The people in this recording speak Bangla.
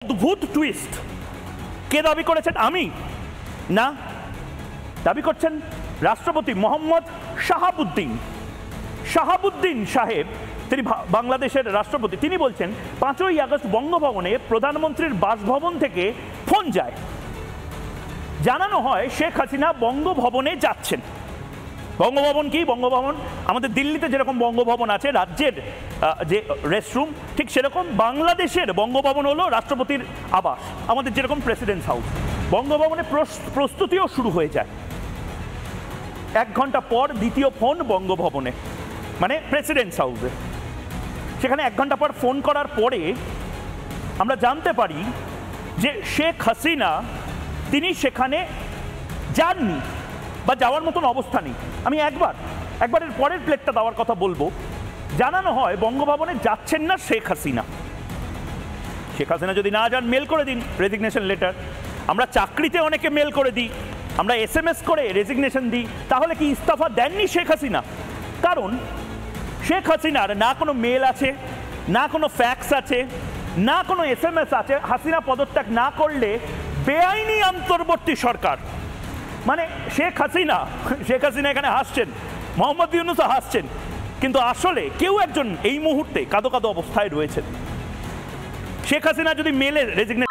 অদ্ভুত টুইস্ট। কে দাবি করেছেন? আমি না, দাবি করছেন রাষ্ট্রপতি মোহাম্মদ শাহাবুদ্দিন সাহেব। তিনি বাংলাদেশের রাষ্ট্রপতি। তিনি বলছেন 5ই আগস্ট বঙ্গভবনে প্রধানমন্ত্রীর বাসভবন থেকে ফোন যায়, জানানো হয় শেখ হাসিনা বঙ্গভবনে যাচ্ছেন। বঙ্গভবন কি? বঙ্গভবন আমাদের দিল্লিতে যেরকম বঙ্গভবন আছে রাজ্যের যে রেস্টরুম, ঠিক সেরকম বাংলাদেশের বঙ্গভবন হলো রাষ্ট্রপতির আবাস, আমাদের যেরকম প্রেসিডেন্টস হাউস। বঙ্গভবনে প্রস্তুতিও শুরু হয়ে যায়। 1 ঘন্টা পর দ্বিতীয় ফোন বঙ্গভবনে, মানে প্রেসিডেন্টস হাউসে। সেখানে 1 ঘন্টা পর ফোন করার পরে আমরা জানতে পারি যে শেখ হাসিনা তিনি সেখানে যাননি বা যাওয়ার মতন অবস্থা নেই। আমি একবারের পরের প্লেটটা দেওয়ার কথা বলবো। জানানো হয় বঙ্গভবনে যাচ্ছেন না শেখ হাসিনা। শেখ হাসিনা যদি না যান, মেল করে দিন রেজিগনেশন লেটার। আমরা চাকরিতে অনেকে মেল করে দিই, আমরা SMS করে রেজিগনেশন দিই। তাহলে কি ইস্তফা দেননি শেখ হাসিনা? কারণ শেখ হাসিনার না কোনো মেল আছে, না কোনো ফ্যাক্স আছে, না কোনো SMS আছে। হাসিনা পদত্যাগ না করলে বেআইনি অন্তর্বর্তী সরকার, মানে শেখ হাসিনা এখানে হাসছেন, মোহাম্মদ ইউনূসও হাসছেন, কিন্তু আসলে কেউ একজন এই মুহূর্তে কাঁদো কাঁদো অবস্থায় রয়েছেন। শেখ হাসিনা যদি মেলে রেজিগনেশন